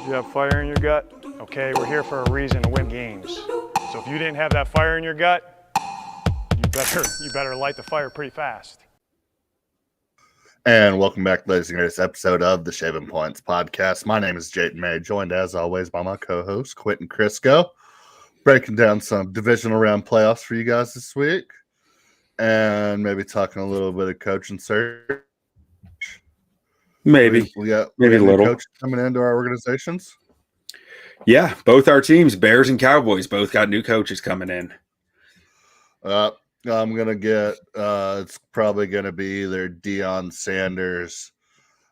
You have fire in your gut? Okay, we're here for a reason, to win games. So if you didn't have that fire in your gut, you better light the fire pretty fast. And welcome back to the latest episode of the Shaving Points podcast. My name is Jayden May, joined as always by my co-host Quentin Crisco, breaking down some divisional round playoffs for you guys this week, and maybe talking a little bit of coaching search. Maybe we got a new little coaches coming into our organizations. Yeah, both our teams, Bears and Cowboys, both got new coaches coming in. I'm gonna get it's probably gonna be either Deion Sanders,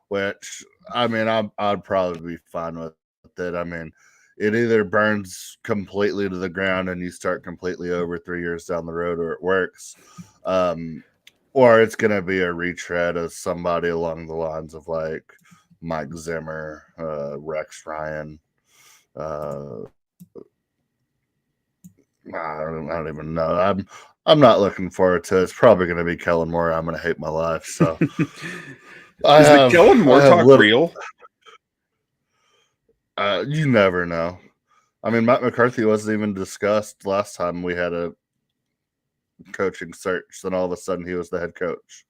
which I mean I'd probably be fine with it. I mean, it either burns completely to the ground and you start completely over 3 years down the road, or it works, or it's gonna be a retread of somebody along the lines of like Mike Zimmer, Rex Ryan. I don't even know. I'm not looking forward to it. It's probably going to be Kellen Moore. I'm going to hate my life. So, Is the Kellen Moore talk real? You never know. I mean, Matt McCarthy wasn't even discussed last time we had a coaching search. Then all of a sudden, he was the head coach.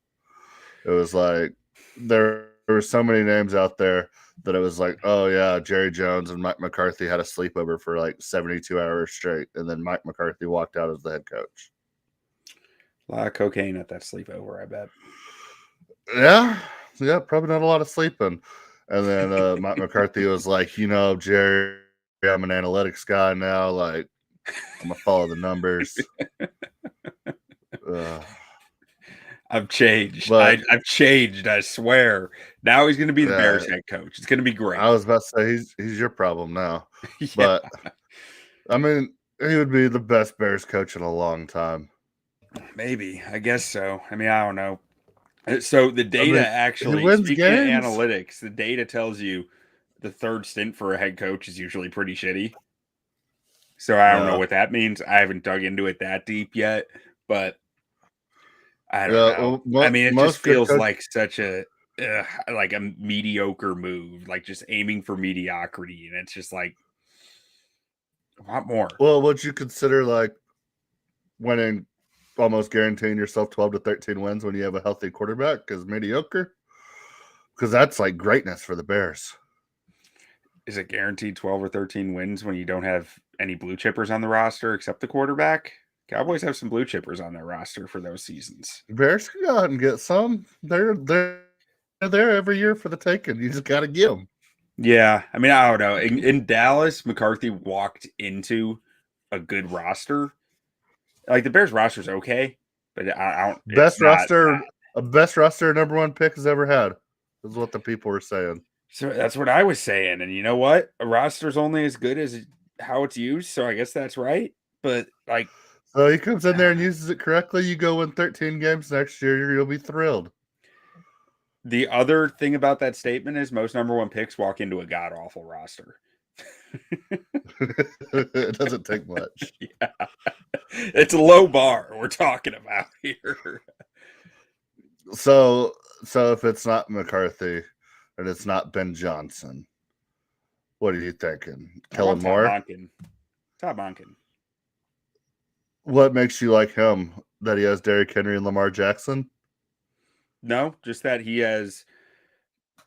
It was like there were so many names out there that it was like, oh yeah, Jerry Jones and Mike McCarthy had a sleepover for like 72 hours straight, and then Mike McCarthy walked out as the head coach. A lot of cocaine at that sleepover, I bet. Yeah, probably not a lot of sleeping. And then Mike McCarthy was like, Jerry, I'm an analytics guy now. Like, I'm gonna follow the numbers. I've changed. I've changed. I swear. Now he's going to be the Bears head coach. It's going to be great. I was about to say he's your problem now. Yeah. But I mean, he would be the best Bears coach in a long time. Maybe. I guess so. I mean, I don't know. So the data actually, speaking of analytics, the data tells you the third stint for a head coach is usually pretty shitty. So I don't know what that means. I haven't dug into it that deep yet, but I don't know. I mean, it just feels like such a mediocre move, like just aiming for mediocrity, and it's just like a lot more. Well, would you consider like winning, almost guaranteeing yourself 12 to 13 wins when you have a healthy quarterback as mediocre? Because that's like greatness for the Bears. Is it guaranteed 12 or 13 wins when you don't have any blue chippers on the roster except the quarterback? Cowboys have some blue chippers on their roster for those seasons. Bears can go out and get some. They're there every year for the taking. You just got to get them. Yeah, I mean, I don't know. In Dallas, McCarthy walked into a good roster. Like the Bears roster's okay, but I don't. Best roster number one pick has ever had. Is what the people were saying. So that's what I was saying, and you know what? A roster's only as good as how it's used. So I guess that's right. But like. So he comes in there and uses it correctly. You go win 13 games next year, you'll be thrilled. The other thing about that statement is most number one picks walk into a god-awful roster. It doesn't take much. Yeah. It's a low bar we're talking about here. So if it's not McCarthy and it's not Ben Johnson, what are you thinking? Kellen Moore? Todd Monken. What makes you like him? That he has Derrick Henry and Lamar Jackson? No, just that he has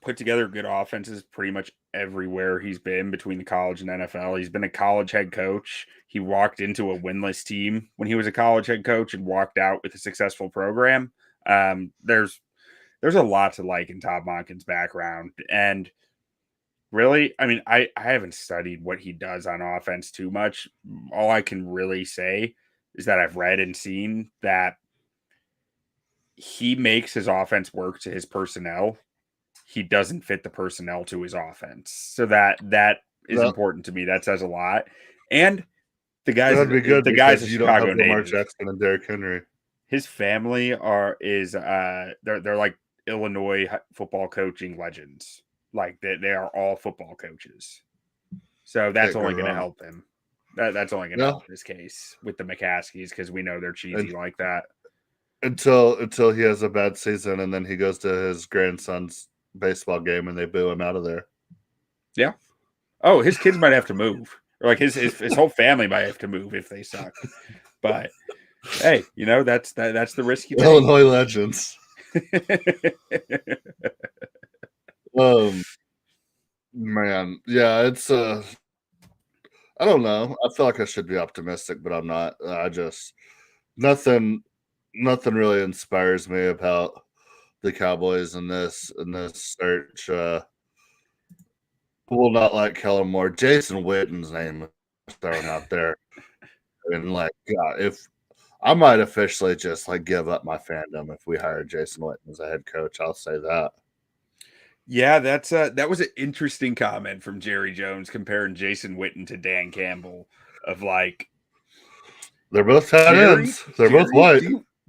put together good offenses pretty much everywhere he's been between the college and NFL. He's been a college head coach. He walked into a winless team when he was a college head coach and walked out with a successful program. There's a lot to like in Todd Monken's background. And really, I mean, I haven't studied what he does on offense too much. All I can really say is that I've read and seen that he makes his offense work to his personnel. He doesn't fit the personnel to his offense. So that is important to me. That says a lot. And the guys, the guys of Chicago native. Lamar Jackson and Derrick Henry. His family they're like Illinois football coaching legends. Like they are all football coaches. So that's only going to help him. That's only going to help his case with the McCaskies because we know they're cheesy like that. Until he has a bad season and then he goes to his grandson's baseball game and they boo him out of there. Yeah. Oh, his kids might have to move, or like his whole family might have to move if they suck. But hey, that's the risk you take. Illinois Legends. Man, yeah, it's I don't know. I feel like I should be optimistic, but I'm not. I just nothing really inspires me about the Cowboys in this search. Will not like Kellen Moore. Jason Witten's name is thrown out there. And like, God, if I might officially just like give up my fandom if we hire Jason Witten as a head coach, I'll say that. Yeah, that was an interesting comment from Jerry Jones comparing Jason Witten to Dan Campbell. Of like, they're both tight ends. They're both white.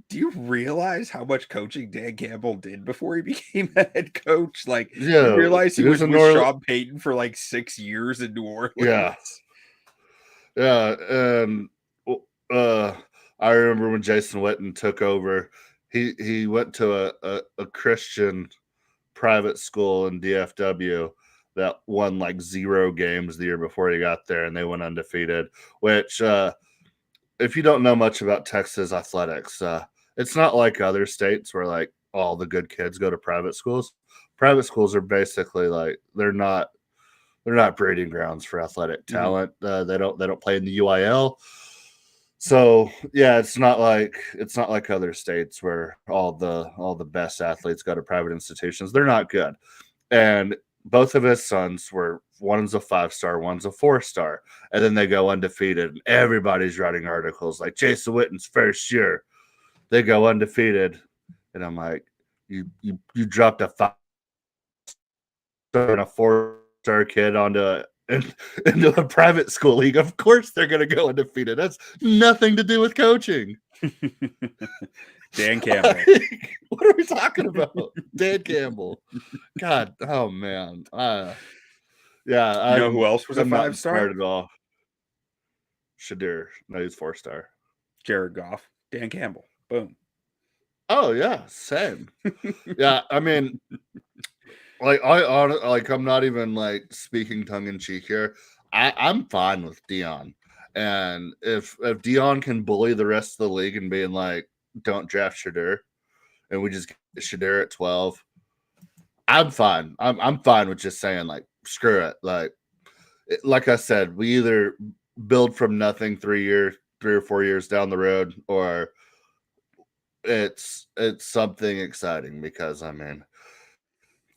Do you realize how much coaching Dan Campbell did before he became a head coach? Like, yeah, you realize he was with Sean Payton for like 6 years in New Orleans. Yeah, and I remember when Jason Witten took over. He went to a Christian private school in DFW that won like 0 games the year before he got there, and they went undefeated. Which, if you don't know much about Texas athletics, it's not like other states where like all the good kids go to private schools. Private schools are basically like they're not breeding grounds for athletic talent. They don't play in the UIL. So yeah, it's not like other states where all the best athletes go to private institutions. They're not good. And both of his sons were, one's a 5-star, one's a 4-star, and then they go undefeated. And everybody's writing articles like Jason Witten's first year, they go undefeated, and I'm like, you dropped a 5-star and a 4-star kid into a private school league. Of course they're going to go undefeated. That's nothing to do with coaching. Dan Campbell. What are we talking about? Dan Campbell. God, oh man. Yeah. You know who else was a 5-star? At all. Shadir. No, he's 4-star. Jared Goff. Dan Campbell. Boom. Oh yeah, same. Yeah, I mean, like I'm not even like speaking tongue in cheek here. I'm fine with Dion, and if Dion can bully the rest of the league and being like, don't draft Shadir, and we just get Shadir at 12, I'm fine. I'm fine with just saying like, screw it. Like I said, we either build from nothing 3 or 4 years down the road, or it's something exciting, because I mean,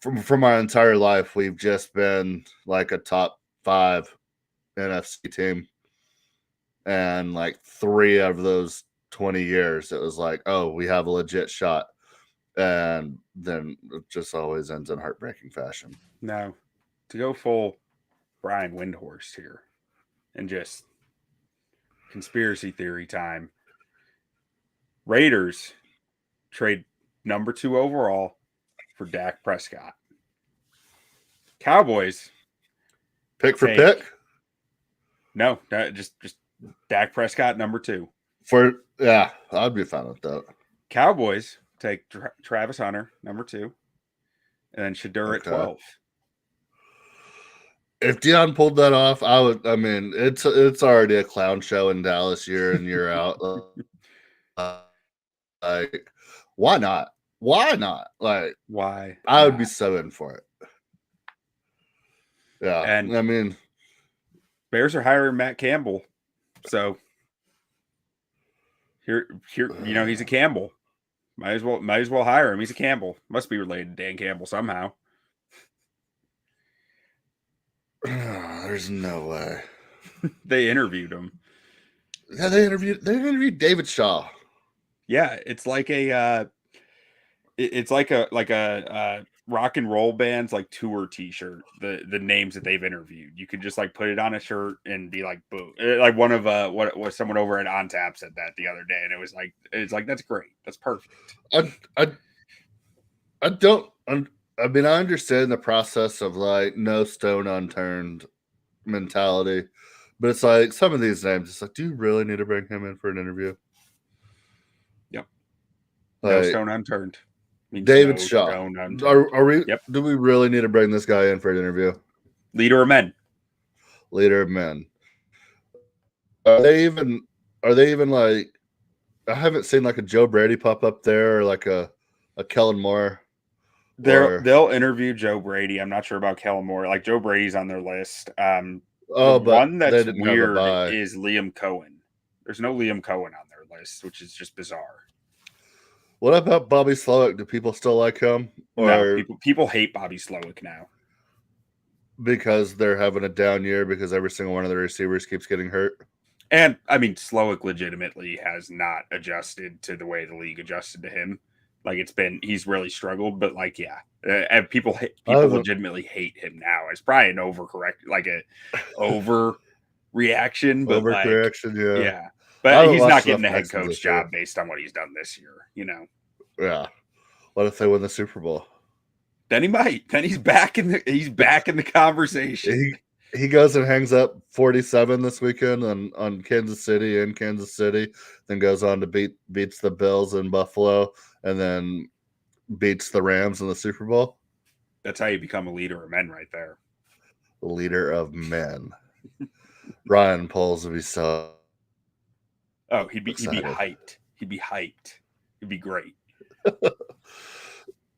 from our entire life, we've just been like a top 5 NFC team, and like 3 of those 20 years, it was like, oh, we have a legit shot, and then it just always ends in heartbreaking fashion. Now, to go full Brian Windhorst here, and just conspiracy theory time. Raiders trade number 2 overall for Dak Prescott. Cowboys pick for pick? No, just Dak Prescott number 2. Yeah, I'd be fine with that. Cowboys take Travis Hunter number 2, and then Shadir at 12. If Dion pulled that off, I would. I mean, it's already a clown show in Dallas year in year out. Like, why not? Why not? Like, why? I would be so in for it. Yeah, and I mean, Bears are hiring Matt Campbell, so here, he's a Campbell. Might as well hire him. He's a Campbell. Must be related to Dan Campbell somehow. There's no way. They interviewed him. Yeah, they interviewed David Shaw. Yeah, it's like a rock and roll band's like tour T-shirt. The names that they've interviewed, you could just like put it on a shirt and be like, boo. Like one of what was someone over at On Tap said that the other day, and it's like that's great, that's perfect. I mean, I understand the process of like no stone unturned mentality, but it's like some of these names, it's like, do you really need to bring him in for an interview? Yep. Like, no stone unturned. David Shaw. Are we? Yep. Do we really need to bring this guy in for an interview? Leader of men. leader of men. Are they even? Are they even like? I haven't seen like a Joe Brady pop up there, or like a Kellen Moore. They'll interview Joe Brady. I'm not sure about Kellen Moore. Like Joe Brady's on their list. The But one they that's didn't have a weird bye. is Liam Cohen. There's no Liam Cohen on their list, which is just bizarre. What about Bobby Slowick? Do people still like him, No, or people hate Bobby Slowick now. because they're having a down year because every single one of the receivers keeps getting hurt? And I mean, Slowick legitimately has not adjusted to the way the league adjusted to him. Like he's really struggled. But like, yeah, and people legitimately hate him now. It's probably an overcorrect, like a overreaction, but Overcorrection, like, yeah. yeah. But he's not getting enough a head Texans coach this year. job based on what he's done this year. You know. Yeah. What if they win the Super Bowl? Then he might. Then he's back in the conversation. He goes and hangs up 47 this weekend on Kansas City in Kansas City, then goes on to beats the Bills in Buffalo, and then beats the Rams in the Super Bowl. That's how you become a leader of men, right there. Leader of men. Ryan Poles would be so. Oh, he'd be excited. hyped. He'd be hyped. He'd be great.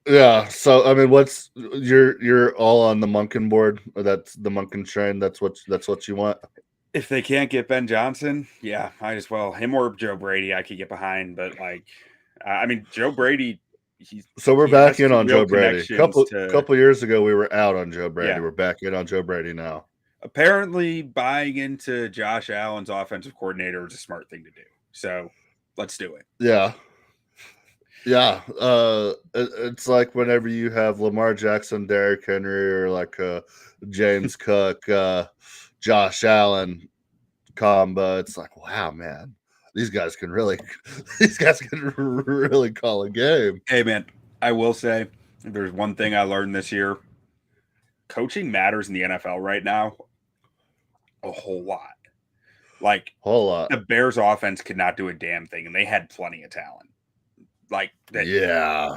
Yeah, so I mean, what's you're all on the Monken board? That's the Monken train. That's what you want. If they can't get Ben Johnson, yeah, might as well. Him or Joe Brady, I could get behind. But like, I mean, Joe Brady. So we're back in on Joe Brady. A couple years ago, we were out on Joe Brady. Yeah. We're back in on Joe Brady now. Apparently, buying into Josh Allen's offensive coordinator is a smart thing to do. So let's do it. Yeah. Yeah, it's like whenever you have Lamar Jackson, Derrick Henry, or like James Cook, Josh Allen combo. It's like, wow, man, these guys can really call a game. Hey, man, I will say if there's one thing I learned this year, coaching matters in the NFL right now a whole lot. Like, whole lot. The Bears offense could not do a damn thing, and they had plenty of talent. Like that, yeah.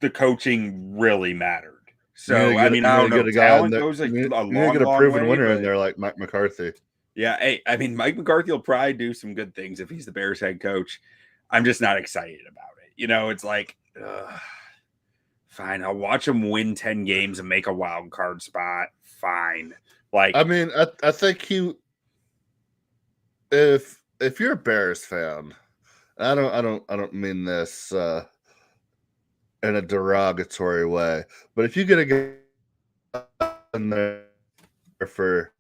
The coaching really mattered. So I mean, I don't know. Talent goes a long, get a proven way, winner in there like Mike McCarthy. Yeah, hey, I mean, Mike McCarthy will probably do some good things if he's the Bears head coach. I'm just not excited about it. You know, it's like, fine, I'll watch him win 10 games and make a wild card spot. Fine. Like, I mean, I think if you're a Bears fan, I don't mean this in a derogatory way, but if you get a guy in there for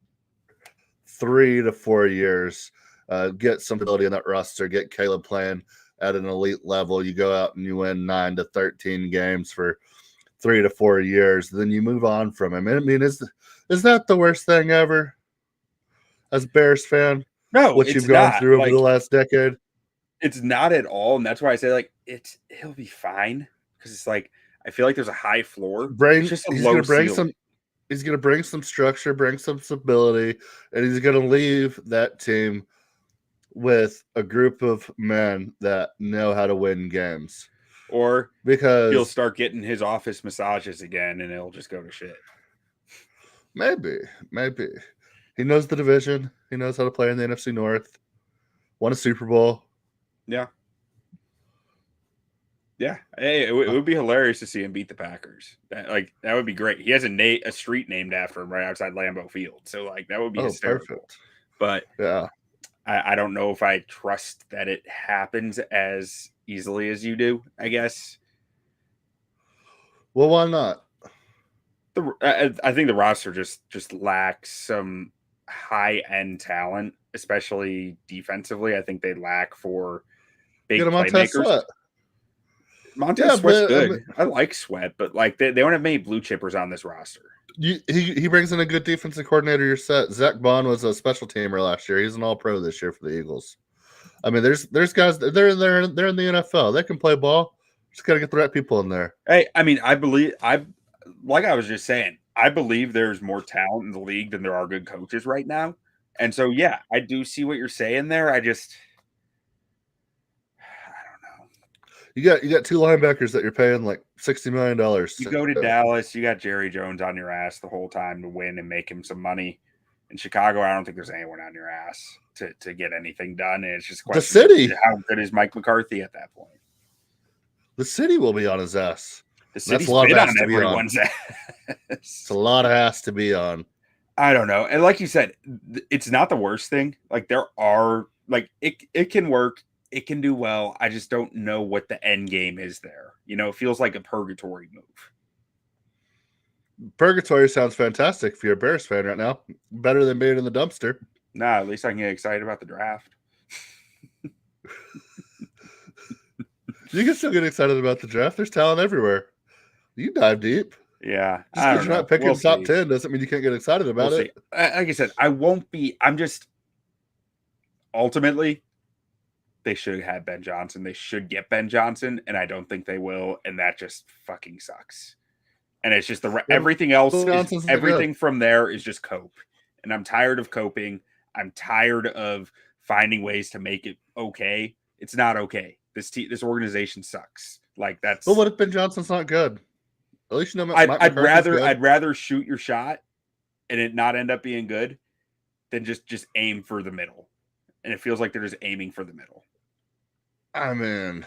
3 to 4 years, get some ability in that roster, get Caleb playing at an elite level, you go out and you win 9 to 13 games for 3 to 4 years, then you move on from him. I mean, is that the worst thing ever as a Bears fan? No, what you've gone through over the last decade? It's not at all, and that's why I say like he'll be fine because it's like I feel like there's a high floor. It's just a low ceiling. He's going to bring some structure, bring some stability, and he's going to leave that team with a group of men that know how to win games. Or because he'll start getting his office massages again, and it'll just go to shit. Maybe. He knows the division. He knows how to play in the NFC North. Won a Super Bowl. Yeah. Yeah. Hey, it would be hilarious to see him beat the Packers. That would be great. He has a street named after him right outside Lambeau Field. So like that would be hysterical. Perfect. But yeah, I don't know if I trust that it happens as easily as you do, I guess. Well, why not? I think the roster just lacks some high-end talent, especially defensively. I think they lack for big playmakers. Montez Sweat's good. I like Sweat, but like they don't have many blue chippers on this roster. He brings in a good defensive coordinator. You're set. Zach Bond was a special teamer last year. He's an All-Pro this year for the Eagles. I mean, there's guys. They're in the NFL. They can play ball. Just got to get the right people in there. Hey, I mean, like I was just saying, I believe there's more talent in the league than there are good coaches right now. And so, yeah, I do see what you're saying there. I don't know. You got two linebackers that you're paying like $60 million. You go to Dallas, you got Jerry Jones on your ass the whole time to win and make him some money. In Chicago, I don't think there's anyone on your ass to get anything done. And it's just a The question city. of how good is Mike McCarthy at that point. The city will be on his ass. The That's city's a lot of been ass on to be on. everyone's ass. It's a lot of ass to be on. I don't know. And like you said, it's not the worst thing. Like there are like it can work. It can do well. I just don't know what the end game is there. You know, it feels like a purgatory move. Purgatory sounds fantastic if you're a Bears fan right now. Better than being in the dumpster. Nah, at least I can get excited about the draft. You can still get excited about the draft. There's talent everywhere. You dive deep. Yeah. Just because you're not picking top 10 doesn't mean you can't get excited about it. Like I said, I won't be. I'm just ultimately they should have Ben Johnson. They should get Ben Johnson, and I don't think they will. And that just fucking sucks. And it's just everything else. Everything from there is just cope. And I'm tired of coping. I'm tired of finding ways to make it okay. It's not okay. This organization sucks. Like that's. But what if Ben Johnson's not good? At least you know. I'd rather shoot your shot and it not end up being good than just aim for the middle. And it feels like they're just aiming for the middle. I mean,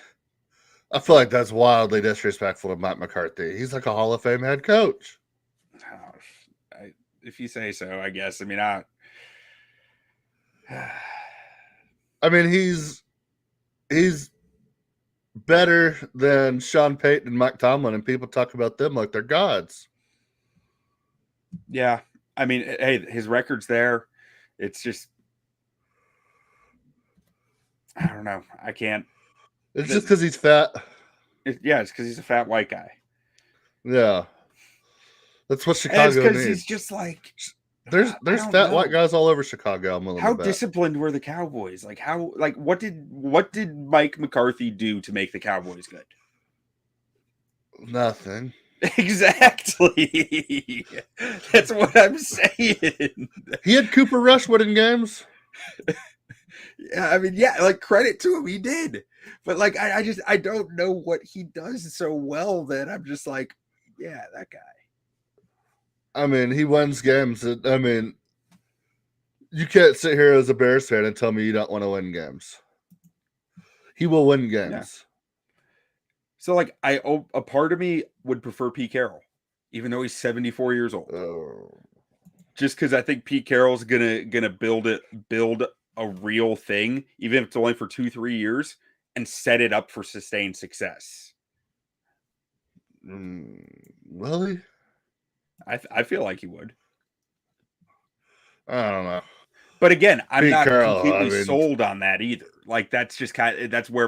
I feel like that's wildly disrespectful to Mike McCarthy. He's like a Hall of Fame head coach. If you say so, I guess. I mean, I mean, he's better than Sean Payton and Mike Tomlin, and people talk about them like they're gods. Yeah. I mean, hey, his record's there. It's just, I don't know. I can't. It's just because he's fat. It's because he's a fat white guy. Yeah. That's what Chicago needs. Because he's just like... There's fat white guys all over Chicago. I'm willing how to bet. Disciplined were the Cowboys? Like what did Mike McCarthy do to make the Cowboys good? Nothing. Exactly. That's what I'm saying. He had Cooper Rush winning games. Yeah, I mean, yeah, like credit to him, he did. But like I don't know what he does so well that I'm just like, yeah, that guy. I mean, he wins games. I mean, you can't sit here as a Bears fan and tell me you don't want to win games. He will win games. Yeah. So, like, a part of me would prefer Pete Carroll, even though he's 74 years old. Oh. Just because I think Pete Carroll's gonna build a real thing, even if it's only for 2-3 years, and set it up for sustained success. Really? I feel like he would. I don't know. But again, I'm not Carroll, completely sold on that either. Like that's just that's where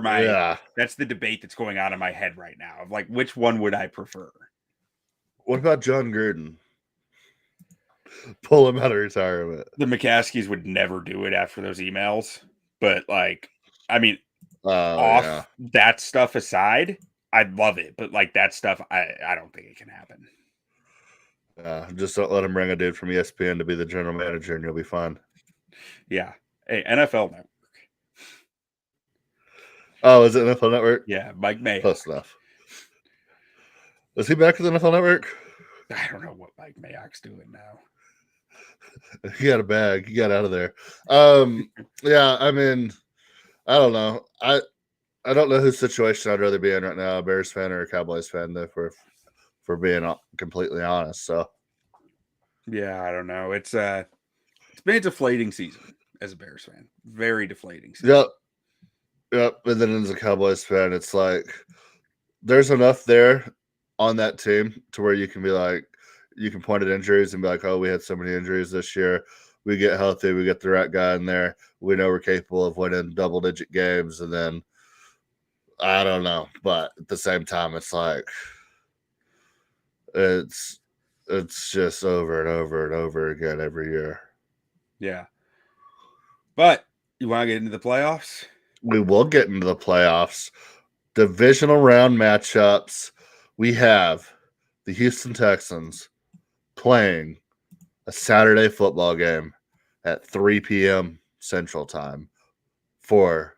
that's the debate that's going on in my head right now of like which one would I prefer? What about John Gruden? Pull him out of retirement. The McCaskies would never do it after those emails. But like, I mean, that stuff aside, I'd love it. But like that stuff, I don't think it can happen. Just don't let him bring a dude from ESPN to be the general manager and you'll be fine. Yeah. Hey, NFL Network. Oh, is it NFL Network? Yeah, Mike Mayock. Close enough. Is he back at the NFL Network? I don't know what Mike Mayock's doing now. He got a bag. He got out of there. Yeah, I mean, I don't know. I don't know whose situation I'd rather be in right now, a Bears fan or a Cowboys fan, for being completely honest. So, yeah, I don't know. It's been a deflating season as a Bears fan. Very deflating season. Yep. And then as a Cowboys fan, it's like there's enough there on that team to where you can be like, you can point at injuries and be like, oh, we had so many injuries this year. We get healthy. We get the right guy in there. We know we're capable of winning double-digit games. And then, I don't know. But at the same time, it's like, it's just over and over and over again every year. Yeah. But you want to get into the playoffs? We will get into the playoffs. Divisional round matchups. We have the Houston Texans playing a Saturday football game at 3 p.m. Central Time for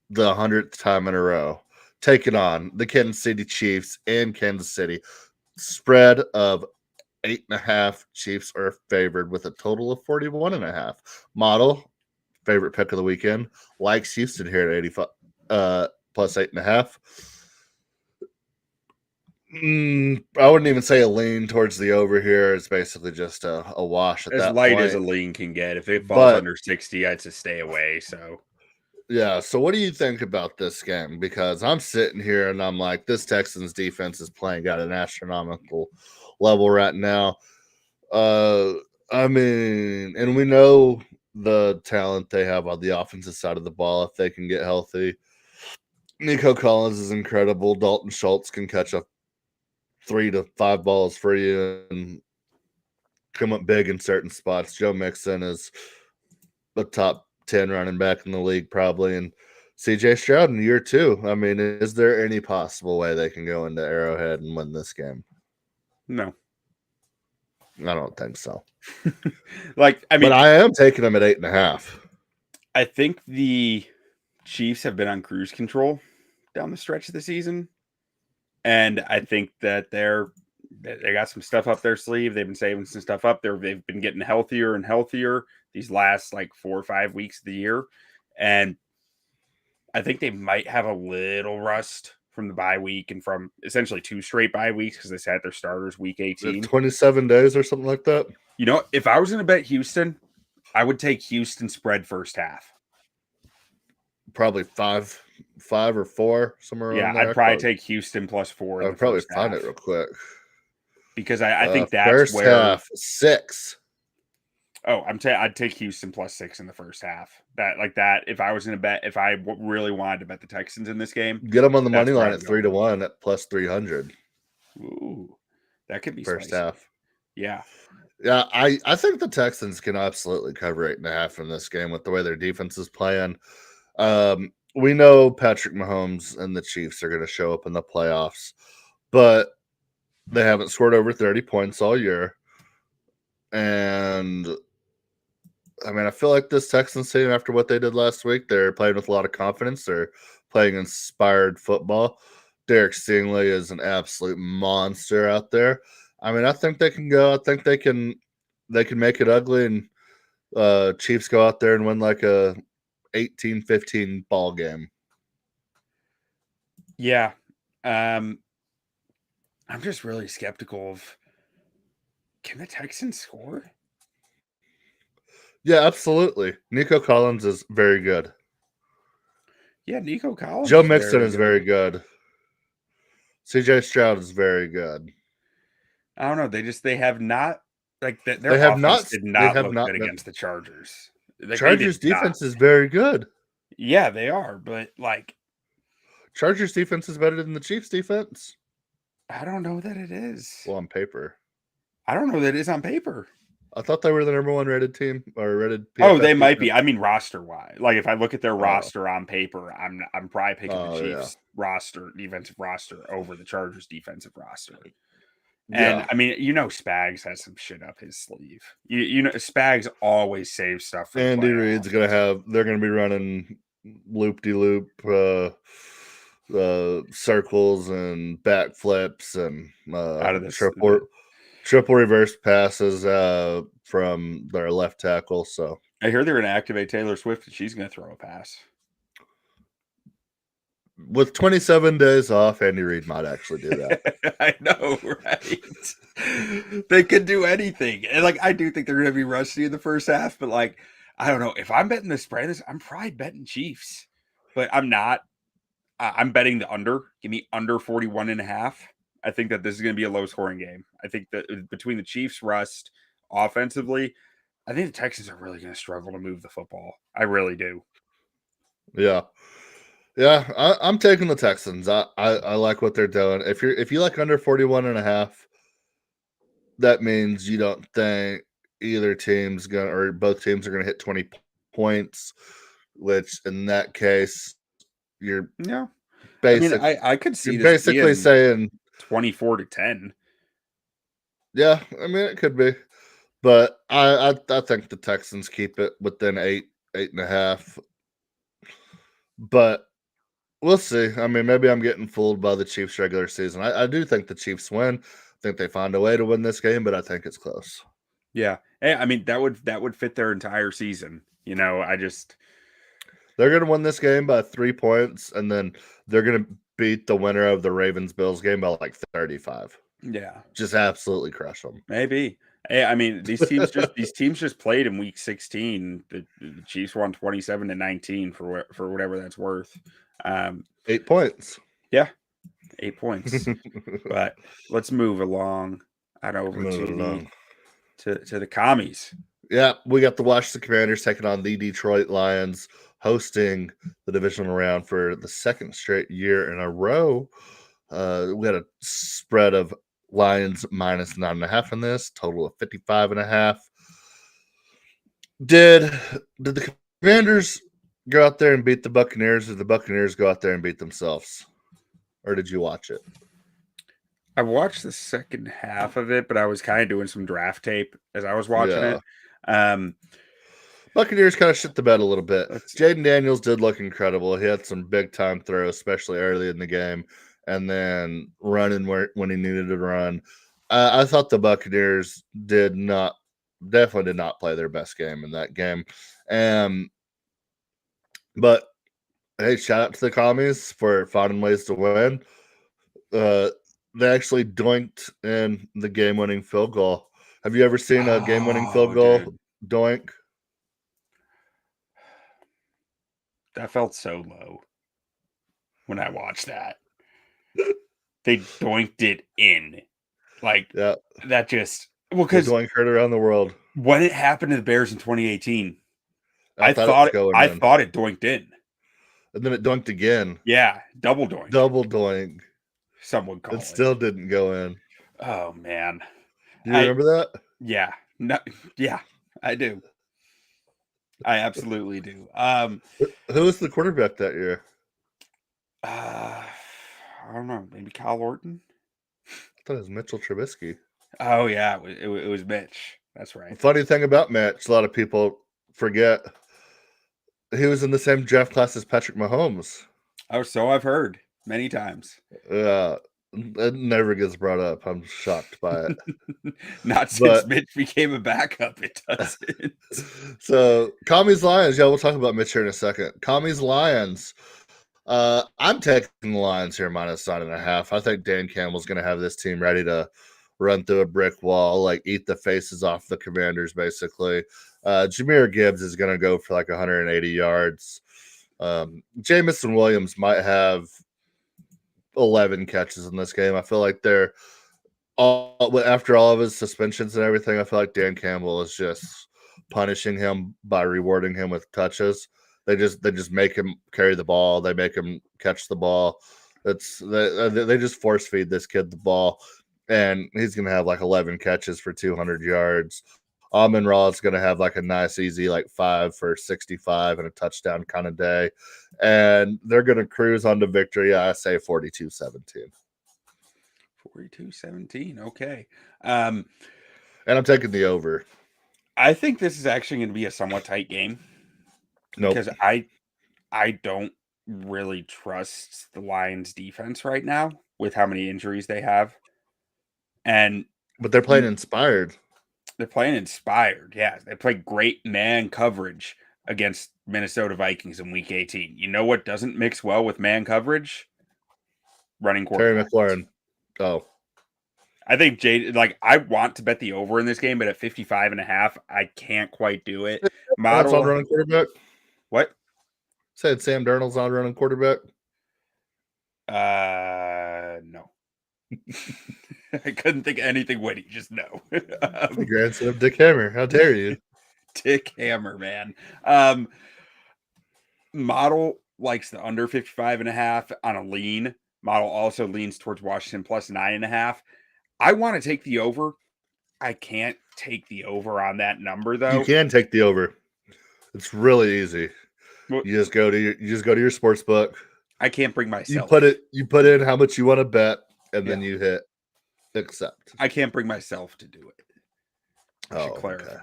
the 100th time in a row, taking on the Kansas City Chiefs in Kansas City. Spread of 8.5. Chiefs are favored with a total of 41.5. Model, favorite pick of the weekend, likes Houston here at 85 plus 8.5. I wouldn't even say a lean towards the over here. It's basically just a wash at As that light point. as a lean can get. If it falls But under 60, I'd say stay away. So yeah, so what do you think about this game? Because I'm sitting here and I'm like, this Texans defense is playing at an astronomical level right now. I mean, and we know the talent they have on the offensive side of the ball if they can get healthy. Nico Collins is incredible. Dalton Schultz can catch up 3 to 5 balls for you and come up big in certain spots. Joe Mixon is the top 10 running back in the league, probably. And CJ Stroud in year 2. I mean, is there any possible way they can go into Arrowhead and win this game? no. I don't think so. Like, I mean, But I am taking them at 8.5. I think the Chiefs have been on cruise control down the stretch of the season. And I think that they got some stuff up their sleeve. They've been saving some stuff up there. They've been getting healthier and healthier these last like 4 or 5 weeks of the year. And I think they might have a little rust from the bye week and from essentially 2 straight bye weeks because they sat their starters week 18. 27 days or something like that. You know, if I was going to bet Houston, I would take Houston spread first half. Probably five or 4, somewhere Yeah, around there. I'd probably take Houston +4. I'll probably find it real quick. Because I think that's first where half 6. Oh, I'd take Houston +6 in the first half. That if I was going to bet, if I really wanted to bet the Texans in this game, Get them on the that's money where line I'd at go. 3-1 at plus 300. Ooh, that could be First spicy. half. Yeah. Yeah, I think the Texans can absolutely cover 8.5 in this game with the way their defense is playing. We know Patrick Mahomes and the Chiefs are going to show up in the playoffs, but they haven't scored over 30 points all year. And I mean, I feel like this Texans team, after what they did last week, they're playing with a lot of confidence. They're playing inspired football. Derek Stingley is an absolute monster out there. I mean, I think they can go. I think they can make it ugly, and Chiefs go out there and win like a 18-15 ball game. Yeah. I'm just really skeptical of, can the Texans score? Yeah, absolutely. Nico Collins is very good. Yeah, Nico Collins. Joe Mixon is very good. CJ Stroud is very good. I don't know. They have not, like, their They have offense not. did They not have look not good been- against the Chargers. Like, Chargers defense is very good. Yeah, they are, but like, Chargers defense is better than the Chiefs defense. I don't know that it is. Well, on paper. I don't know that it is on paper. I thought they were the number 1 rated team or rated PFF Oh, they might defense. be. I mean, roster wise. Like, if I look at their roster on paper, I'm probably picking the Chiefs roster, defensive roster, over the Chargers defensive roster. And I mean, Spags has some shit up his sleeve. You know, Spags always saves stuff for Andy the Reid's they're gonna be running loop-de-loop circles and backflips and out of this triple reverse passes from their left tackle. So I hear they're going to activate Taylor Swift and she's going to throw a pass. with 27 days off, Andy Reid might actually do that. I know, right? They could do anything. And like, I do think they're going to be rusty in the first half, but like, I don't know. If I'm betting the spread, I'm probably betting Chiefs, but I'm not. I'm betting the under. Give me under 41.5. I think that this is going to be a low scoring game. I think that between the Chiefs rust offensively, I think the Texans are really going to struggle to move the football. I really do. Yeah. I'm taking the Texans. I like what they're doing. If you like under 41.5, that means you don't think either team's gonna or both teams are gonna hit 20 points, which in that case you're I could see you're this basically being saying 24-10. Yeah, I mean it could be. But I think the Texans keep it within 8.5. But we'll see. I mean, maybe I'm getting fooled by the Chiefs regular season. I do think the Chiefs win, think they find a way to win this game, but I think it's close. Yeah. Hey, I mean, that would fit their entire season. They're going to win this game by 3 points, and then they're going to beat the winner of the Ravens-Bills game by like 35. Yeah. Just absolutely crush them. Maybe. Hey, I mean, these teams just played in week 16. The Chiefs won 27-19 for whatever that's worth. 8 points. Yeah. 8 points. But let's move along and over to the commies. Yeah, we got the Washington Commanders taking on the Detroit Lions, hosting the divisional round for the second straight year in a row. We had a spread of Lions minus 9.5 in this, total of 55.5. Did the Commanders go out there and beat the Buccaneers, or did the Buccaneers go out there and beat themselves? Or did you watch it? I watched the second half of it, but I was kind of doing some draft tape as I was watching it. Buccaneers kind of shit the bed a little bit. Jaden Daniels did look incredible. He had some big time throws, especially early in the game, and then running when he needed to run. I thought the Buccaneers definitely did not play their best game in that game. But hey, shout out to the commies for finding ways to win. They actually doinked in the game-winning field goal. Have you ever seen a game-winning field goal doink? That felt so low when I watched that. They doinked it in. That just... Well, because doink heard around the world. When it happened to the Bears in 2018, I thought it doinked in. And then it doinked again. Yeah, double doink. Double doink. Someone called it. It still didn't go in. Oh, man. Do you remember that? Yeah. No, yeah, I do. I absolutely do. Who was the quarterback that year? I don't know. Maybe Kyle Orton? I thought it was Mitchell Trubisky. Oh, yeah. It was Mitch. That's right. The funny thing about Mitch, a lot of people forget, he was in the same draft class as Patrick Mahomes. Oh, so I've heard many times. It never gets brought up. I'm shocked by it. Not since Mitch became a backup, it doesn't. So, Commies Lions. Yeah, we'll talk about Mitch here in a second. Commies Lions. I'm taking the Lions here minus 9.5. I think Dan Campbell's going to have this team ready to run through a brick wall, like eat the faces off the Commanders, basically. Jahmyr Gibbs is going to go for like 180 yards. Jamison Williams might have 11 catches in this game. I feel like they're after all of his suspensions and everything, I feel like Dan Campbell is just punishing him by rewarding him with touches. They just make him carry the ball. They make him catch the ball. They just force feed this kid the ball, and he's gonna have like 11 catches for 200 yards. Amon-Ra is going to have like a nice, easy, like 5 for 65 and a touchdown kind of day. And they're going to cruise on to victory. I say 42-17. 42-17. Okay. And I'm taking the over. I think this is actually going to be a somewhat tight game. Nope. Because I don't really trust the Lions defense right now with how many injuries they have. But they're playing inspired. They're playing inspired, yeah. They play great man coverage against Minnesota Vikings in Week 18. You know what doesn't mix well with man coverage? Running quarterback. Terry McLaurin. Oh. I think I want to bet the over in this game, but at 55.5, I can't quite do it. That's on running quarterback? What? Said Sam Darnold's on running quarterback? No. I couldn't think of anything witty. Just no. The grandson of Dick Hammer. How dare you? Dick Hammer, man. Model likes the under 55.5 on a lean. Model also leans towards Washington plus 9.5. I want to take the over. I can't take the over on that number though. You can take the over. It's really easy. Well, you just go to your sports book. I can't bring myself. You put in how much you want to bet, and then you hit accept. I can't bring myself to do it. I should clarify.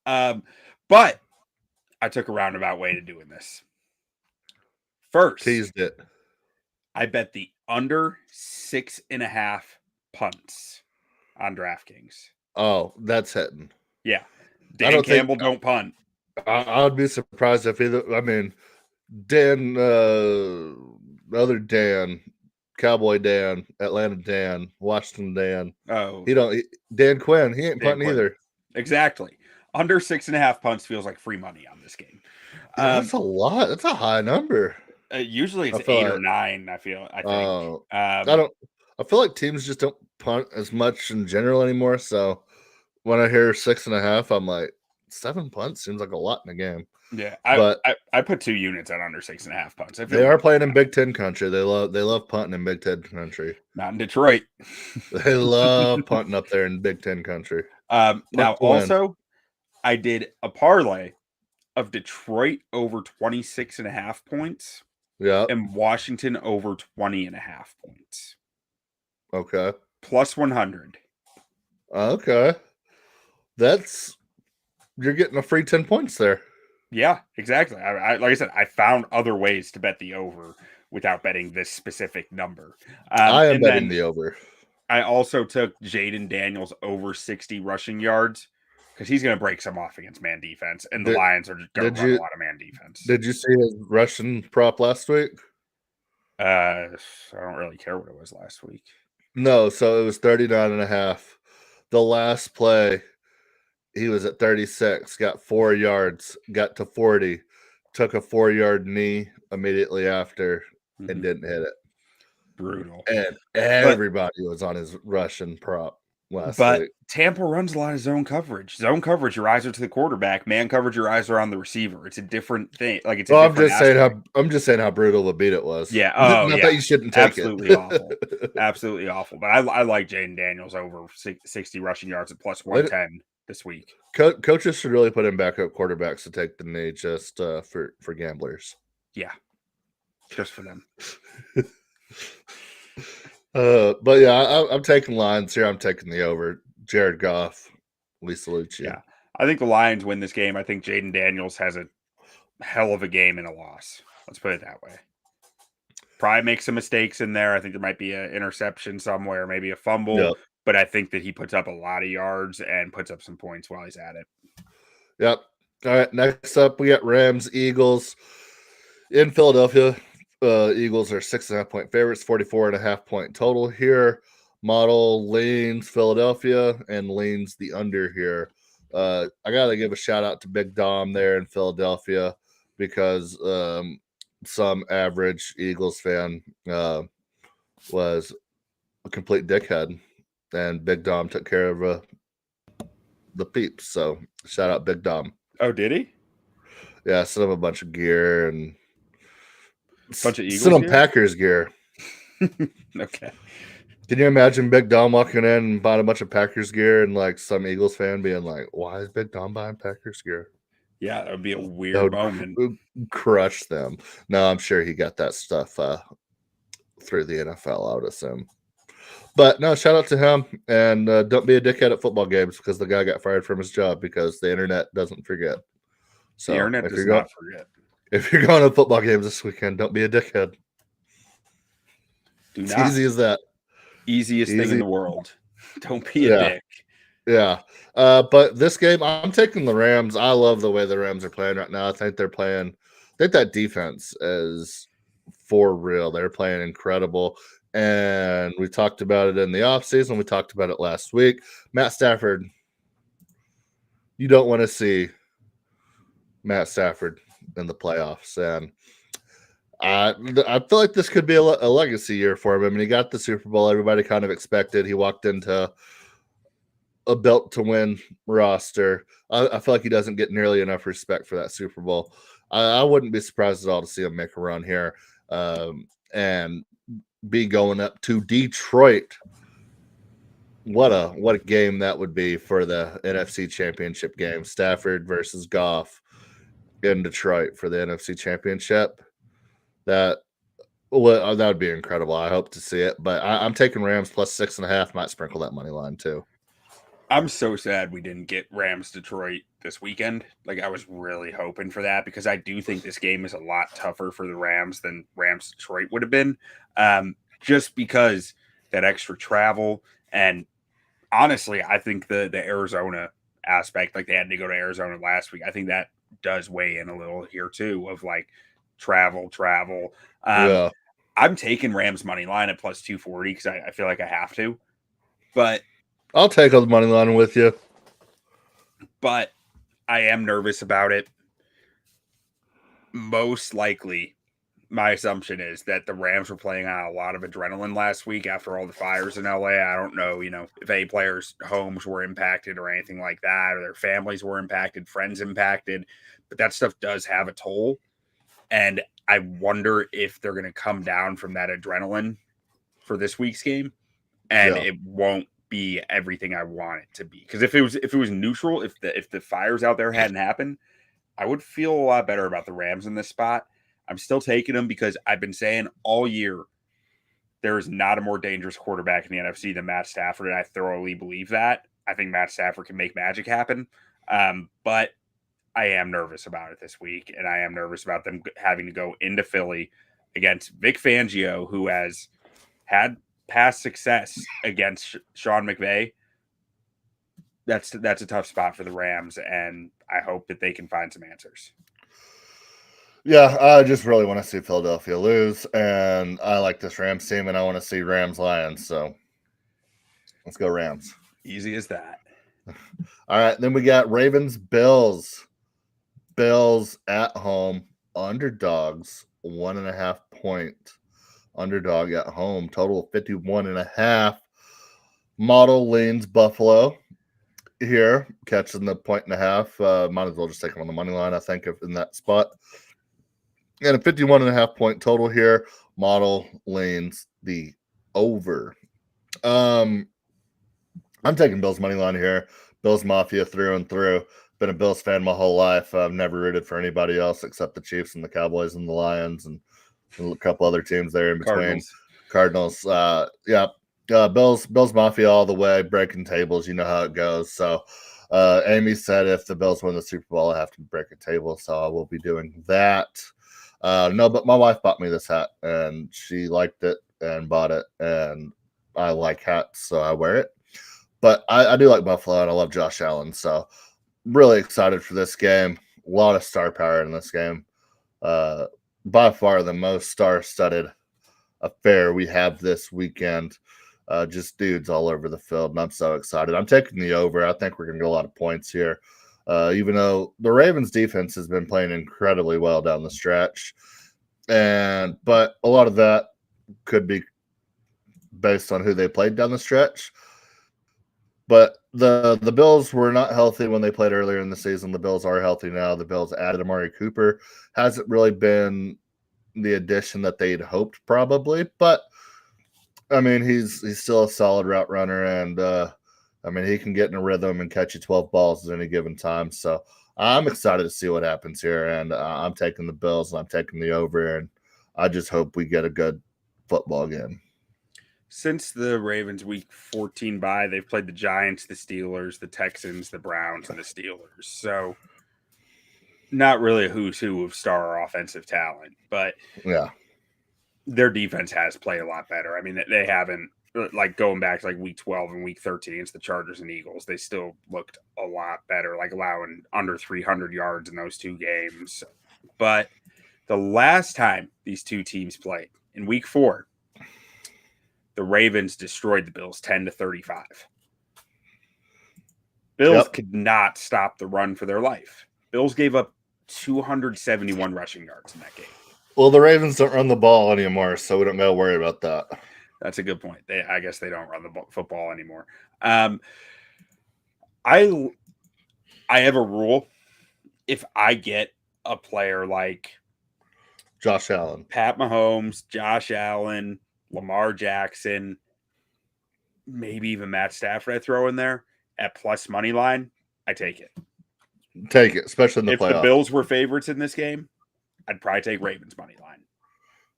Okay. But I took a roundabout way to doing this. First, teased it. I bet the under 6.5 punts. on DraftKings. Oh, that's hitting. Yeah. I Dan don't think- Campbell don't punt. I would be surprised if either. I mean, Dan, other Dan, Cowboy Dan, Atlanta Dan, Washington Dan. Oh, Dan Quinn. He ain't Dan punting Quinn. either. Exactly. Under 6.5 punts feels like free money on this game. Yeah, that's a lot. That's a high number. Usually it's I feel 8 or like- 9. I think. I don't. I feel like teams just don't punt as much in general anymore. So when I hear 6.5, I'm like, 7 punts seems like a lot in a game. Yeah, But I put 2 units at under 6.5 punts. I feel they are playing in Big Ten country. They love punting in Big Ten country. not in Detroit. They love punting up there in Big Ten country. Now, to win. also, I did a parlay of Detroit over 26.5 points Yeah. and Washington over 20.5 points. Okay. Plus 100. Okay. You're getting a free 10 points there. Yeah, exactly. I like I said, I found other ways to bet the over without betting this specific number. I am and betting then the over. I also took Jaden Daniels over 60 rushing yards because he's going to break some off against man defense, and the Lions are just going to run a lot of man defense. Did you see his Russian prop last week? I don't really care what it was last week. No, so it was 39.5. The last play, he was at 36, got 4 yards, got to 40, took a 4-yard knee immediately after, and didn't hit it. Brutal. And everybody was on his Russian prop last week. Tampa runs a lot of zone coverage. Zone coverage, your eyes are to the quarterback. Man coverage, your eyes are on the receiver. It's a different thing. Like it's. I'm just saying how brutal the beat it was. Yeah. Not that you shouldn't take Absolutely it. awful. Absolutely awful. But I like Jaden Daniels over 60 rushing yards at plus 110 this week. Coaches should really put in backup quarterbacks to take the knee just for gamblers. Yeah. Just for them. But yeah, I'm taking lines here. I'm taking the over. Jared Goff, we salute you. Yeah. I think the Lions win this game. I think Jaden Daniels has a hell of a game and a loss. Let's put it that way. Probably make some mistakes in there. I think there might be an interception somewhere, maybe a fumble. Yep. But I think that he puts up a lot of yards and puts up some points while he's at it. Yep. All right. Next up, we got Rams, Eagles in Philadelphia. Eagles are 6.5 point favorites, 44.5 point total here. Model leans Philadelphia and leans the under here. I got to give a shout out to Big Dom there in Philadelphia because some average Eagles fan was a complete dickhead, and Big Dom took care of the peeps. So shout out Big Dom. Oh, did he? Yeah, sent him a bunch of gear and bunch of Eagles sent him gear? Packers gear. Okay. Can you imagine Big Dom walking in and buying a bunch of Packers gear and like some Eagles fan being like, "Why is Big Dom buying Packers gear?" Yeah, that would be a That weird would moment. crush them. No, I'm sure he got that stuff through the NFL, I would assume. But no, shout out to him, and don't be a dickhead at football games because the guy got fired from his job because the internet doesn't forget. So The internet does not forget. If you're going to football games this weekend, don't be a dickhead. Do It's not. easy as that. Easiest thing in the world. Don't be a dick. Yeah. But this game, I'm taking the Rams. I love the way the Rams are playing right now. I think that defense is for real. They're playing incredible. And we talked about it in the offseason. We talked about it last week. Matt Stafford, you don't want to see Matt Stafford in the playoffs. And I feel like this could be a legacy year for him. I mean, he got the Super Bowl. Everybody kind of expected. He walked into a belt to win roster. I feel like he doesn't get nearly enough respect for that Super Bowl. I wouldn't be surprised at all to see him make a run here and be going up to Detroit. What a game that would be for the NFC Championship game. Stafford versus Goff in Detroit for the NFC Championship. That would be incredible. I hope to see it, but I'm taking Rams plus 6.5. Might sprinkle that money line too. I'm so sad we didn't get Rams Detroit this weekend. Like I was really hoping for that because I do think this game is a lot tougher for the Rams than Rams Detroit would have been. Just because that extra travel, and honestly, I think the Arizona aspect, like they had to go to Arizona last week, I think that does weigh in a little here too, of like travel. Yeah. I'm taking Rams money line at plus 240 because I feel like I have to, but I'll take the money line with you. I am nervous about it. Most likely, my assumption is that the Rams were playing on a lot of adrenaline last week after all the fires in LA. I don't know, if any players' homes were impacted or anything like that, or their families were impacted, friends impacted, but that stuff does have a toll. And I wonder if they're going to come down from that adrenaline for this week's game, and Yeah. it won't be everything I want it to be. Because if it was neutral, if the fires out there hadn't happened, I would feel a lot better about the Rams in this spot. I'm still taking them because I've been saying all year there is not a more dangerous quarterback in the NFC than Matt Stafford, and I thoroughly believe that. I think Matt Stafford can make magic happen, but I am nervous about it this week, and I am nervous about them having to go into Philly against Vic Fangio, who has had past success against Sean McVay. That's a tough spot for the Rams, and I hope that they can find some answers. Yeah, I just really want to see Philadelphia lose, and I like this Rams team, and I want to see Rams Lions. So let's go Rams. Easy as that. All right, then we got Ravens Bills. Bills at home, underdogs, 1.5 point underdog at home, total 51.5. Model leans Buffalo here, catching the 1.5. Might as well just take them on the money line, I think, in that spot. And a 51.5 point total here. Model leans the over. I'm taking Bills money line here. Bills Mafia through and through. Been a Bills fan my whole life. I've never rooted for anybody else except the Chiefs and the Cowboys and the Lions and a couple other teams there in between. Cardinals. Bills Mafia all the way, breaking tables. You know how it goes. So Amy said if the Bills win the Super Bowl, I have to break a table. So I will be doing that. No, but my wife bought me this hat and she liked it and bought it. And I like hats, so I wear it. But I do like Buffalo and I love Josh Allen. So really excited for this game. A lot of star power in this game. By far the most star-studded affair we have this weekend. Just dudes all over the field, and I'm so excited. I'm taking the over. I think we're going to get a lot of points here. Even though the Ravens defense has been playing incredibly well down the stretch. But a lot of that could be based on who they played down the stretch. But the Bills were not healthy when they played earlier in the season. The Bills are healthy now. The Bills added Amari Cooper. Hasn't really been the addition that they'd hoped, probably. But, I mean, he's still a solid route runner. And, I mean, he can get in a rhythm and catch you 12 balls at any given time. So I'm excited to see what happens here. And I'm taking the Bills and I'm taking the over. And I just hope we get a good football game. Since the Ravens week 14 bye, they've played the Giants, the Steelers, the Texans, the Browns, and the Steelers. So not really a who's who of star offensive talent, but yeah, their defense has played a lot better. I mean, they haven't, like going back to like week 12 and week 13 against the Chargers and Eagles, they still looked a lot better, like allowing under 300 yards in those two games. But the last time these two teams played in week 4, the Ravens destroyed the Bills 10-35. Bills could not stop the run for their life. Bills gave up 271 rushing yards in that game. Well, the Ravens don't run the ball anymore, so we don't got to worry about that. That's a good point. I guess they don't run the football anymore. I have a rule. If I get a player like Josh Allen, Pat Mahomes, Josh Allen, Lamar Jackson, maybe even Matt Stafford I throw in there at plus money line, I take it. Take it, especially in the playoffs. If the Bills were favorites in this game, I'd probably take Ravens money line.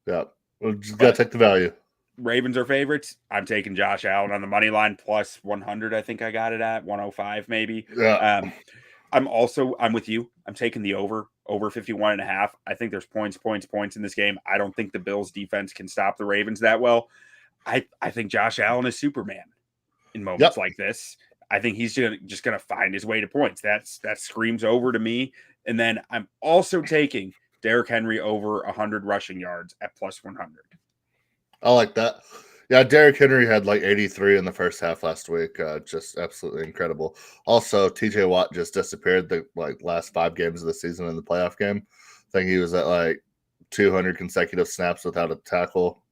Yeah, we'll just got to take the value. Ravens are favorites. I'm taking Josh Allen on the money line plus 100. I think I got it at 105 maybe. Yeah. I'm with you. I'm taking the over 51.5. I think there's points in this game. I don't think the Bills defense can stop the Ravens that well. I think Josh Allen is Superman. in moments like this. I think he's just going to find his way to points. That screams over to me. And then I'm also taking Derrick Henry over 100 rushing yards at plus 100. I like that. Yeah, Derrick Henry had like 83 in the first half last week. Just absolutely incredible. Also, TJ Watt just disappeared the last 5 games of the season in the playoff game. I think he was at like 200 consecutive snaps without a tackle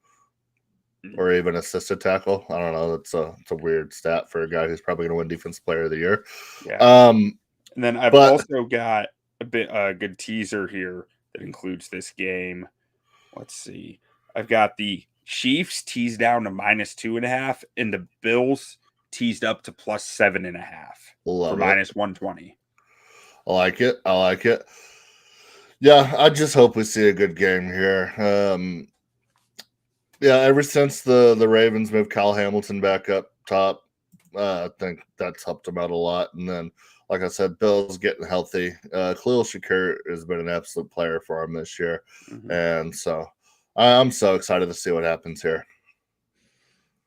or even assisted tackle. I don't know. It's a weird stat for a guy who's probably going to win Defensive Player of the Year. Yeah. And then I've also got a good teaser here that includes this game. Let's see. I've got the Chiefs teased down to -2.5, and the Bills teased up to +7.5 for -120. I like it. Yeah, I just hope we see a good game here. Yeah, ever since the Ravens moved Kyle Hamilton back up top, I think that's helped them out a lot. And then, like I said, Bill's getting healthy. Khalil Shakur has been an absolute player for him this year. And so I'm so excited to see what happens here.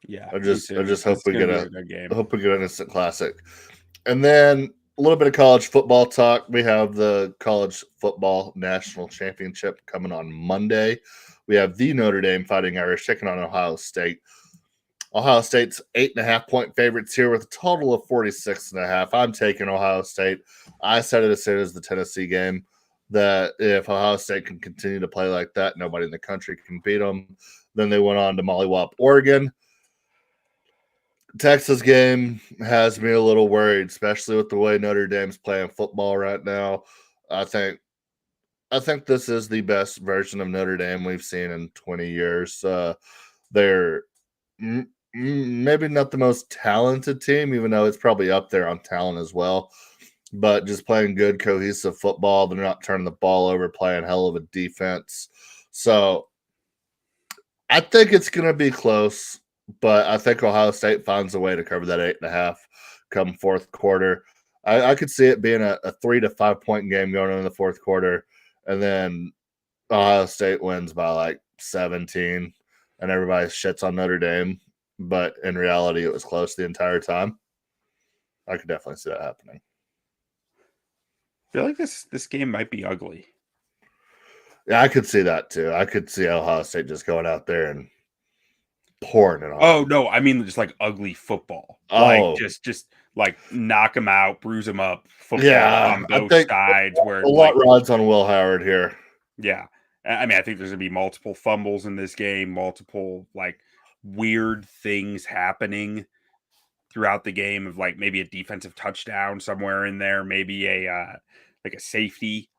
Yeah, I just hope we get an instant classic. And then a little bit of college football talk. We have the college football national championship coming on Monday. We have the Notre Dame Fighting Irish taking on Ohio State. Ohio State's 8.5-point favorites here with a total of 46.5. I'm taking Ohio State. I said it as soon as the Tennessee game that if Ohio State can continue to play like that, nobody in the country can beat them. Then they went on to mollywop Oregon. Texas game has me a little worried, especially with the way Notre Dame's playing football right now. I think this is the best version of Notre Dame we've seen in 20 years. They're maybe not the most talented team, even though it's probably up there on talent as well. But just playing good, cohesive football. They're not turning the ball over, playing hell of a defense. So I think it's going to be close, but I think Ohio State finds a way to cover that 8.5 come fourth quarter. I could see it being a 3 to 5 point game going into the fourth quarter, and then Ohio State wins by like 17, and everybody shits on Notre Dame. But in reality, it was close the entire time. I could definitely see that happening. I feel like this game might be ugly. Yeah, I could see that too. I could see Ohio State just going out there and pouring it on. Oh, no, I mean just like ugly football. Like just like knock them out, bruise them up. Football on both sides. Where a lot rides on Will Howard here. Yeah. I mean, I think there's going to be multiple fumbles in this game, multiple like weird things happening throughout the game of like maybe a defensive touchdown somewhere in there, maybe a like a safety.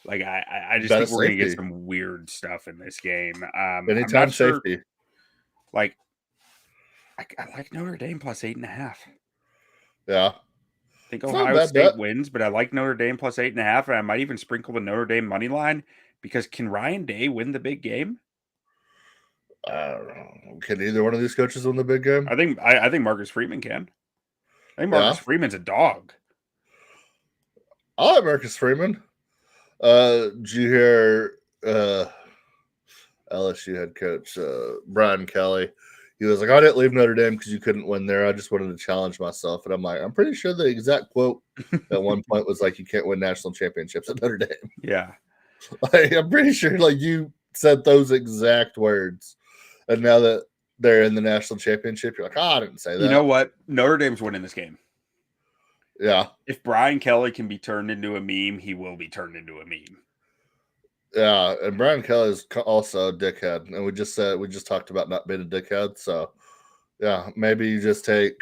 Like I just think we're going to get some weird stuff in this game. Anytime safety. Like I like Notre Dame plus 8.5. Yeah. I think Ohio State wins, but I like Notre Dame plus 8.5, and I might even sprinkle the Notre Dame money line because can Ryan Day win the big game? I don't know. Can either one of these coaches win the big game? I think Marcus Freeman can. I think Marcus Freeman's a dog. I like Marcus Freeman. Did you hear LSU head coach Brian Kelly? He was like, I didn't leave Notre Dame because you couldn't win there. I just wanted to challenge myself. And I'm like, I'm pretty sure the exact quote at one point was like, you can't win national championships at Notre Dame. Yeah. Like, I'm pretty sure like you said those exact words. And now that they're in the national championship, you're like, I didn't say that. You know what? Notre Dame's winning this game. Yeah. If Brian Kelly can be turned into a meme, he will be turned into a meme. Yeah, and Brian Kelly is also a dickhead, and we just talked about not being a dickhead. So, yeah, maybe you just take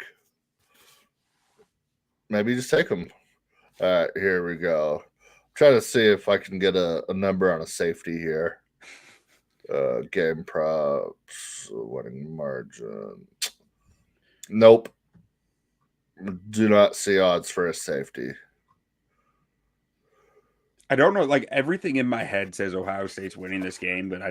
him. All right, here we go. Try to see if I can get a number on a safety here. Game props, winning margin. Nope. Do not see odds for a safety. I don't know. Like everything in my head says Ohio State's winning this game, but I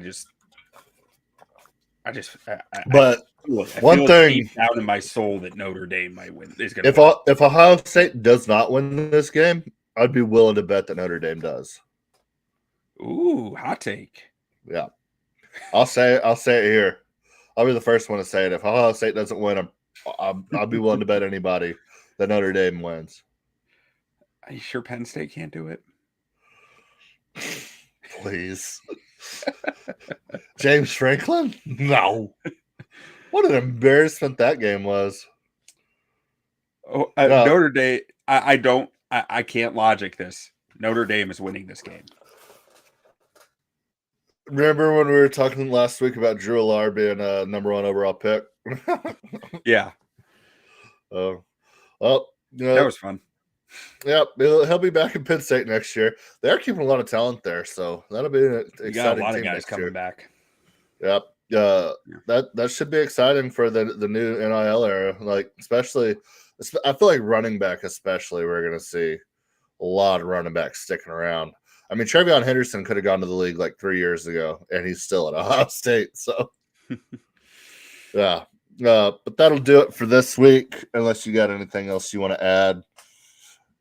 one thing deep down in my soul that Notre Dame might win. If Ohio State does not win this game, I'd be willing to bet that Notre Dame does. Ooh, hot take. Yeah, I'll say it here. I'll be the first one to say it. If Ohio State doesn't win, I'm I'll be willing to bet anybody that Notre Dame wins. Are you sure Penn State can't do it? Please. James Franklin? No. What an embarrassment that game was. Oh, Notre Dame. I can't logic this. Notre Dame is winning this game. Remember when we were talking last week about Drew Allar being a number 1 overall pick? Yeah. Oh, well, that was fun. Yep, he'll be back in Penn State next year. They're keeping a lot of talent there, so that'll be an exciting You got a lot of team guys next coming year. back. Yep. That should be exciting for the new NIL era. Like, especially, I feel like running back, especially, we're going to see a lot of running backs sticking around. I mean, Travion Henderson could have gone to the league like 3 years ago, and he's still at Ohio State. So, yeah. But that'll do it for this week, unless you got anything else you want to add.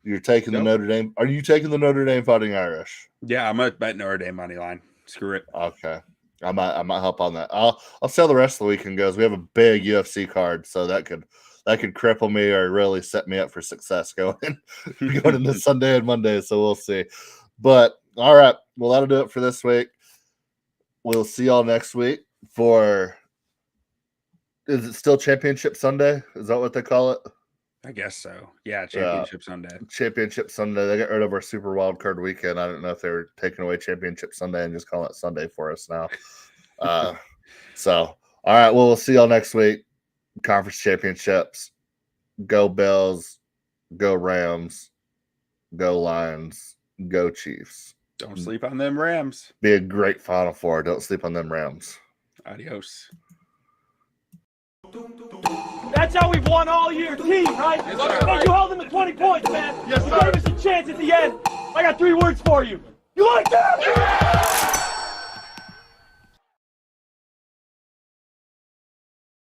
You're taking the Notre Dame. Are you taking the Notre Dame Fighting Irish? Yeah, I'm gonna bet Notre Dame money line. Screw it. Okay, I might help on that. I'll see how the rest of the weekend goes. We have a big UFC card, so that could cripple me or really set me up for success going into Sunday and Monday. So we'll see. But all right, well, that'll do it for this week. We'll see y'all next week for. Is it still Championship Sunday? Is that what they call it? I guess so. Yeah, Championship Sunday. Championship Sunday. They got rid of our Super Wild Card Weekend. I don't know if they were taking away Championship Sunday and just calling it Sunday for us now. So, all right. Well, we'll see y'all next week. Conference championships. Go Bills. Go Rams. Go Lions. Go Chiefs. Don't sleep on them Rams. Be a great Final Four. Don't sleep on them Rams. Adios. That's how we've won all year, team, right? Yes, hey, you held them to 20 points, man. Yes, sir. You gave us a chance at the end. I got 3 words for you. You like that? Yeah!